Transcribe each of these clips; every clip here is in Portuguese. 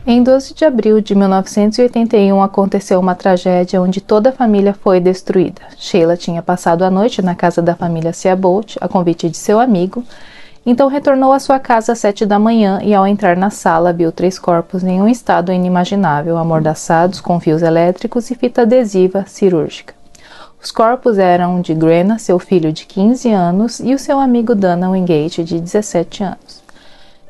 Em 12 de abril de 1981 aconteceu uma tragédia onde toda a família foi destruída. Sheila tinha passado a noite na casa da família Seabolt, a convite de seu amigo, então retornou à sua casa às 7 da manhã e ao entrar na sala viu 3 corpos em um estado inimaginável, amordaçados com fios elétricos e fita adesiva cirúrgica. Os corpos eram de Grenna, seu filho de 15 anos, e o seu amigo Dana Wingate, de 17 anos.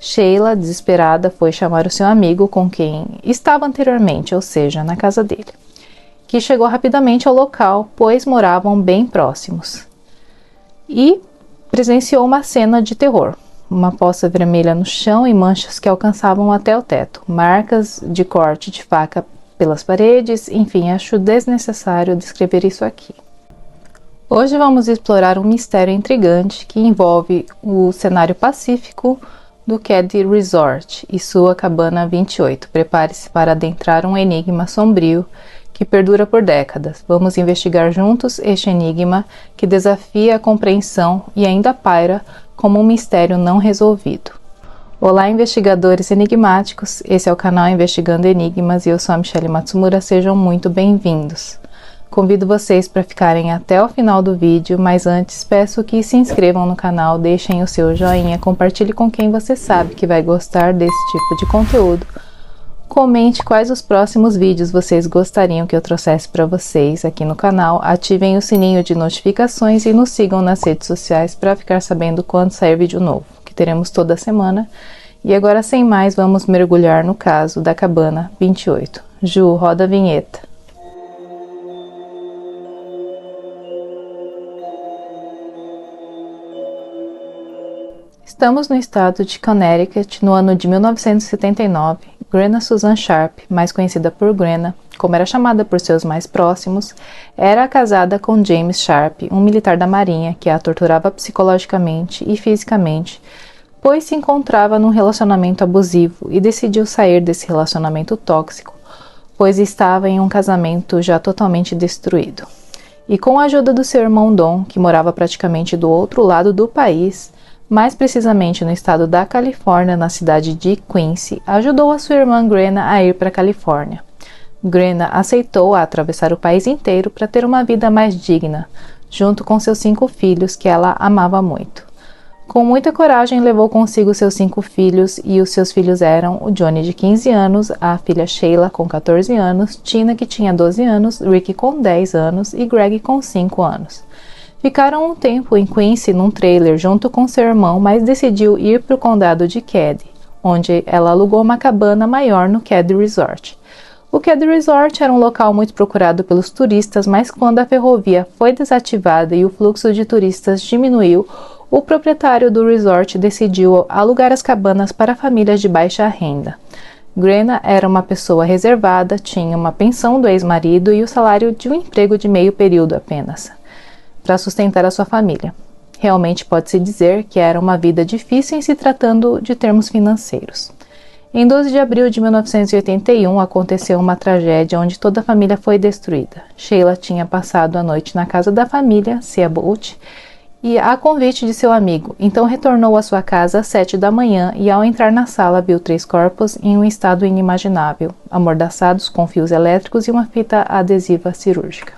Sheila, desesperada, foi chamar o seu amigo com quem estava anteriormente, ou seja, na casa dele, que chegou rapidamente ao local, pois moravam bem próximos, e presenciou uma cena de terror. Uma poça vermelha no chão e manchas que alcançavam até o teto, marcas de corte de faca pelas paredes, enfim, acho desnecessário descrever isso aqui. Hoje vamos explorar um mistério intrigante que envolve o cenário pacífico do Caddy Resort e sua cabana 28. Prepare-se para adentrar um enigma sombrio que perdura por décadas. Vamos investigar juntos este enigma que desafia a compreensão e ainda paira como um mistério não resolvido. Olá, investigadores enigmáticos, esse é o canal Investigando Enigmas e eu sou a Michelle Matsumura, sejam muito bem-vindos. Convido vocês para ficarem até o final do vídeo, mas antes peço que se inscrevam no canal, deixem o seu joinha, compartilhe com quem você sabe que vai gostar desse tipo de conteúdo. Comente quais os próximos vídeos vocês gostariam que eu trouxesse para vocês aqui no canal, ativem o sininho de notificações e nos sigam nas redes sociais para ficar sabendo quando sair vídeo novo, que teremos toda semana. E agora, sem mais, vamos mergulhar no caso da cabana 28. Ju, roda a vinheta. Estamos no estado de Connecticut no ano de 1979. Grenna Susan Sharp, mais conhecida por Grenna, como era chamada por seus mais próximos, era casada com James Sharp, um militar da marinha que a torturava psicologicamente e fisicamente, pois se encontrava num relacionamento abusivo e decidiu sair desse relacionamento tóxico, pois estava em um casamento já totalmente destruído. E com a ajuda do seu irmão Don, que morava praticamente do outro lado do país, mais precisamente no estado da Califórnia, na cidade de Quincy, ajudou a sua irmã Grenna a ir para a Califórnia. Grenna aceitou a atravessar o país inteiro para ter uma vida mais digna, junto com seus 5 filhos que ela amava muito. Com muita coragem levou consigo seus 5 filhos e os seus filhos eram o Johnny de 15 anos, a filha Sheila com 14 anos, Tina que tinha 12 anos, Rick com 10 anos e Greg com 5 anos. Ficaram um tempo em Quincy num trailer junto com seu irmão, mas decidiu ir para o condado de Caddy, onde ela alugou uma cabana maior no Caddy Resort. O Caddy Resort era um local muito procurado pelos turistas, mas quando a ferrovia foi desativada e o fluxo de turistas diminuiu, o proprietário do resort decidiu alugar as cabanas para famílias de baixa renda. Grenna era uma pessoa reservada, tinha uma pensão do ex-marido e o salário de um emprego de meio período apenas, para sustentar a sua família. Realmente pode-se dizer que era uma vida difícil em se tratando de termos financeiros. Em 12 de abril de 1981 aconteceu uma tragédia onde toda a família foi destruída. Sheila tinha passado a noite na casa da família Seabolt e a convite de seu amigo, então retornou à sua casa às 7 da manhã e ao entrar na sala viu 3 corpos em um estado inimaginável, amordaçados com fios elétricos e uma fita adesiva cirúrgica.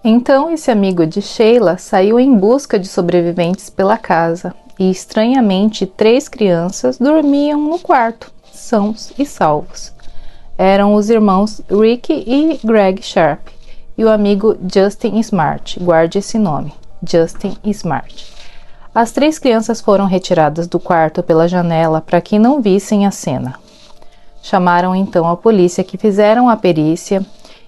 Então, esse amigo de Sheila saiu em busca de sobreviventes pela casa e, estranhamente, 3 crianças dormiam no quarto, sãos e salvos. Eram os irmãos Rick e Greg Sharp e o amigo Justin Smart, guarde esse nome, Justin Smart. As 3 crianças foram retiradas do quarto pela janela para que não vissem a cena. Chamaram então a polícia, que fizeram a perícia,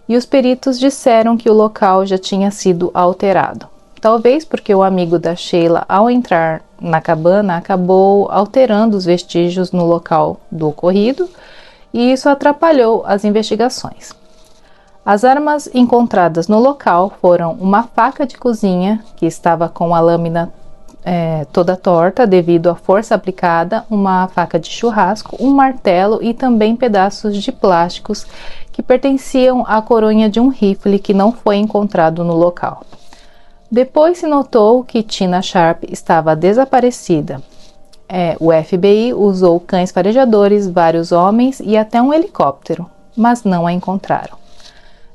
e os peritos disseram que o local já tinha sido alterado. Talvez porque o amigo da Sheila, ao entrar na cabana, acabou alterando os vestígios no local do ocorrido, e isso atrapalhou as investigações. As armas encontradas no local foram uma faca de cozinha, que estava com a lâmina toda torta devido à força aplicada, uma faca de churrasco, um martelo e também pedaços de plásticos que pertenciam à coronha de um rifle que não foi encontrado no local. Depois se notou que Tina Sharp estava desaparecida. O FBI usou cães farejadores, vários homens e até um helicóptero, mas não a encontraram.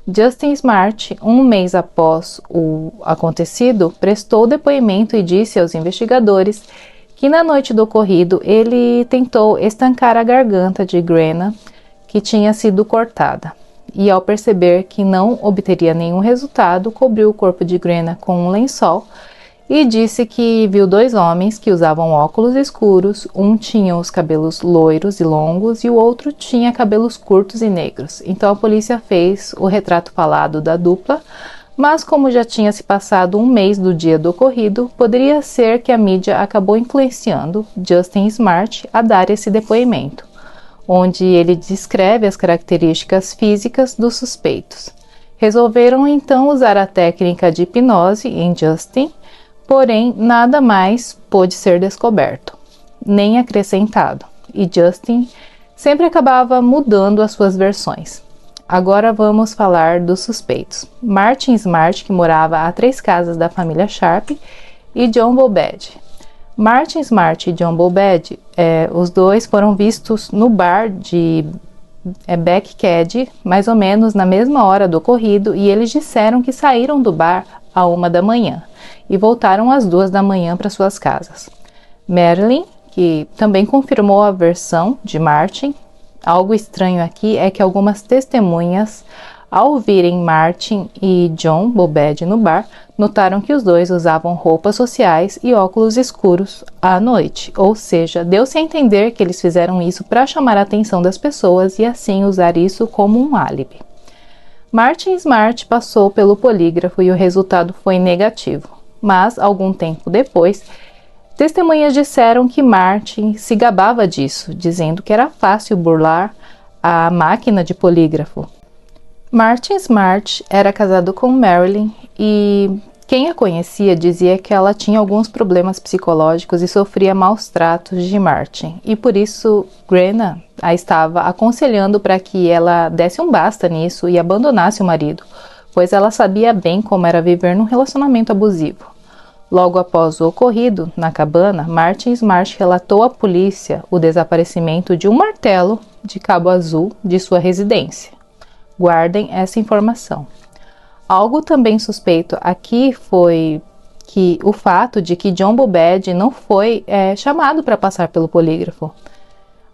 Justin Smart, um mês após o acontecido, prestou depoimento e disse aos investigadores que na noite do ocorrido ele tentou estancar a garganta de Grenna, que tinha sido cortada, e ao perceber que não obteria nenhum resultado, cobriu o corpo de Grenna com um lençol e disse que viu 2 homens que usavam óculos escuros, um tinha os cabelos loiros e longos e o outro tinha cabelos curtos e negros. Então a polícia fez o retrato falado da dupla, mas como já tinha se passado um mês do dia do ocorrido, poderia ser que a mídia acabou influenciando Justin Smart a dar esse depoimento, onde ele descreve as características físicas dos suspeitos. Resolveram então usar a técnica de hipnose em Justin, porém nada mais pôde ser descoberto, nem acrescentado, e Justin sempre acabava mudando as suas versões. Agora vamos falar dos suspeitos. Martin Smart, que morava a 3 casas da família Sharp, e John Bobed. Martin Smart e John Bobed, os dois foram vistos no bar de Beckcad, mais ou menos na mesma hora do ocorrido, e eles disseram que saíram do bar à 1 da manhã e voltaram às 2 da manhã para suas casas. Marilyn, que também confirmou a versão de Martin. Algo estranho aqui é que algumas testemunhas, ao virem Martin e John Bobed no bar, notaram que os dois usavam roupas sociais e óculos escuros à noite, ou seja, deu-se a entender que eles fizeram isso para chamar a atenção das pessoas e assim usar isso como um álibi. Martin Smart passou pelo polígrafo e o resultado foi negativo, mas algum tempo depois, testemunhas disseram que Martin se gabava disso, dizendo que era fácil burlar a máquina de polígrafo. Martin Smart era casado com Marilyn e quem a conhecia dizia que ela tinha alguns problemas psicológicos e sofria maus tratos de Martin, e por isso Grenna a estava aconselhando para que ela desse um basta nisso e abandonasse o marido, pois ela sabia bem como era viver num relacionamento abusivo. Logo após o ocorrido, na cabana, Martin Smart relatou à polícia o desaparecimento de um martelo de cabo azul de sua residência. Guardem essa informação. Algo também suspeito aqui foi que o fato de que John Bobed não foi chamado para passar pelo polígrafo.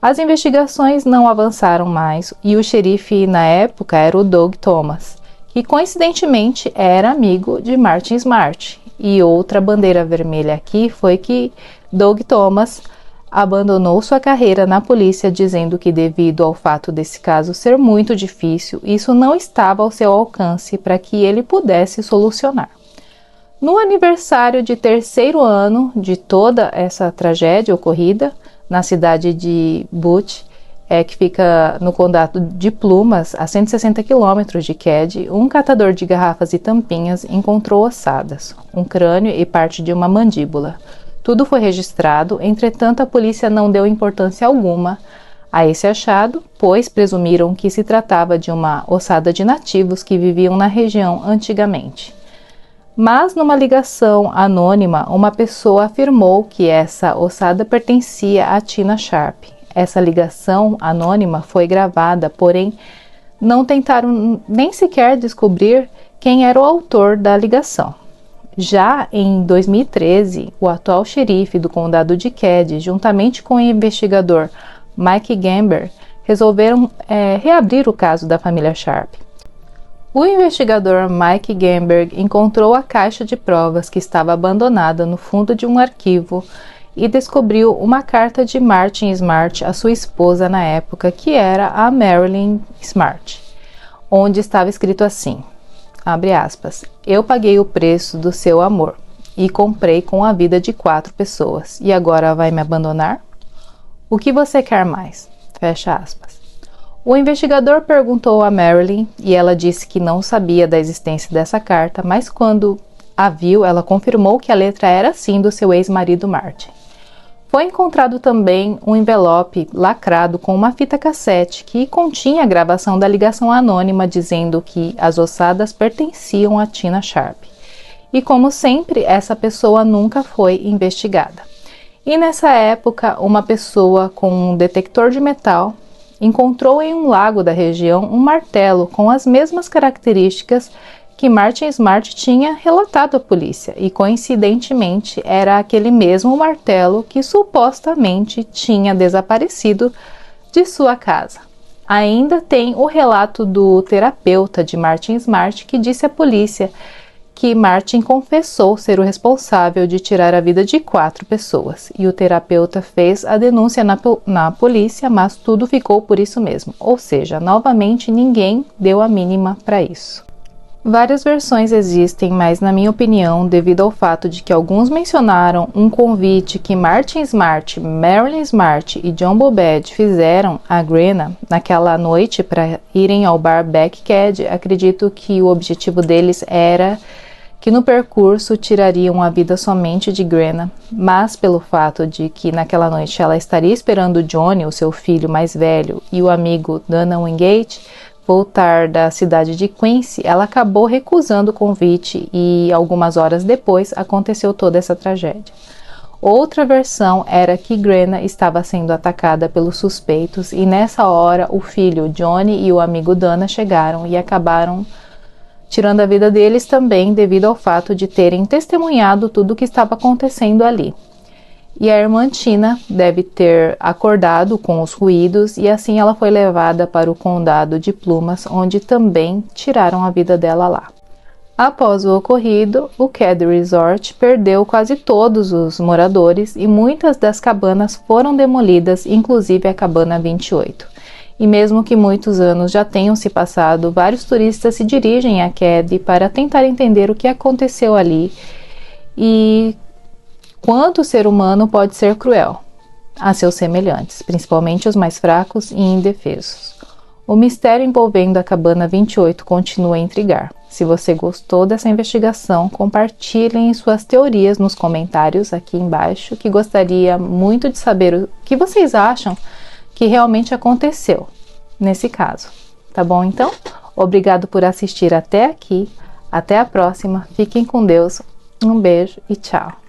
As investigações não avançaram mais e o xerife na época era o Doug Thomas, que coincidentemente era amigo de Martin Smart. E outra bandeira vermelha aqui foi que Doug Thomas abandonou sua carreira na polícia, dizendo que devido ao fato desse caso ser muito difícil, isso não estava ao seu alcance para que ele pudesse solucionar. No aniversário de 3º ano de toda essa tragédia ocorrida na cidade de Butte, que fica no condado de Plumas, a 160 quilômetros de Cad, um catador de garrafas e tampinhas encontrou ossadas, um crânio e parte de uma mandíbula. Tudo foi registrado, entretanto a polícia não deu importância alguma a esse achado, pois presumiram que se tratava de uma ossada de nativos que viviam na região antigamente. Mas numa ligação anônima, uma pessoa afirmou que essa ossada pertencia a Tina Sharp. Essa ligação anônima foi gravada, porém não tentaram nem sequer descobrir quem era o autor da ligação. Já em 2013, o atual xerife do condado de Cad, juntamente com o investigador Mike Gamber, resolveram reabrir o caso da família Sharp. O investigador Mike Gamber encontrou a caixa de provas que estava abandonada no fundo de um arquivo e descobriu uma carta de Martin Smart à sua esposa na época, que era a Marilyn Smart, onde estava escrito assim, abre aspas, eu paguei o preço do seu amor e comprei com a vida de 4 pessoas e agora vai me abandonar? O que você quer mais? Fecha aspas. O investigador perguntou a Marilyn e ela disse que não sabia da existência dessa carta, mas quando a viu, ela confirmou que a letra era sim do seu ex-marido Martin. Foi encontrado também um envelope lacrado com uma fita cassete que continha a gravação da ligação anônima dizendo que as ossadas pertenciam a Tina Sharp. E como sempre, essa pessoa nunca foi investigada. E nessa época, uma pessoa com um detector de metal encontrou em um lago da região um martelo com as mesmas características que Martin Smart tinha relatado à polícia, e coincidentemente era aquele mesmo martelo que supostamente tinha desaparecido de sua casa. Ainda tem o relato do terapeuta de Martin Smart, que disse à polícia que Martin confessou ser o responsável de tirar a vida de 4 pessoas, e o terapeuta fez a denúncia na polícia, mas tudo ficou por isso mesmo, ou seja, novamente ninguém deu a mínima para isso. Várias versões existem, mas na minha opinião, devido ao fato de que alguns mencionaram um convite que Martin Smart, Marilyn Smart e John Bobet fizeram a Grenna naquela noite para irem ao bar Backcad, acredito que o objetivo deles era que no percurso tirariam a vida somente de Grenna, mas pelo fato de que naquela noite ela estaria esperando Johnny, o seu filho mais velho, e o amigo Dana Wingate voltar da cidade de Quincy, ela acabou recusando o convite e algumas horas depois aconteceu toda essa tragédia. Outra versão era que Grenna estava sendo atacada pelos suspeitos e nessa hora o filho Johnny e o amigo Dana chegaram e acabaram tirando a vida deles também devido ao fato de terem testemunhado tudo o que estava acontecendo ali. E a irmã Tina deve ter acordado com os ruídos e assim ela foi levada para o condado de Plumas, onde também tiraram a vida dela lá. Após o ocorrido, o Cad Resort perdeu quase todos os moradores e muitas das cabanas foram demolidas, inclusive a cabana 28. E mesmo que muitos anos já tenham se passado, vários turistas se dirigem a Cad para tentar entender o que aconteceu ali e quanto o ser humano pode ser cruel a seus semelhantes, principalmente os mais fracos e indefesos. O mistério envolvendo a cabana 28 continua a intrigar. Se você gostou dessa investigação, compartilhem suas teorias nos comentários aqui embaixo, que gostaria muito de saber o que vocês acham que realmente aconteceu nesse caso. Tá bom então? Obrigado por assistir até aqui. Até a próxima. Fiquem com Deus. Um beijo e tchau.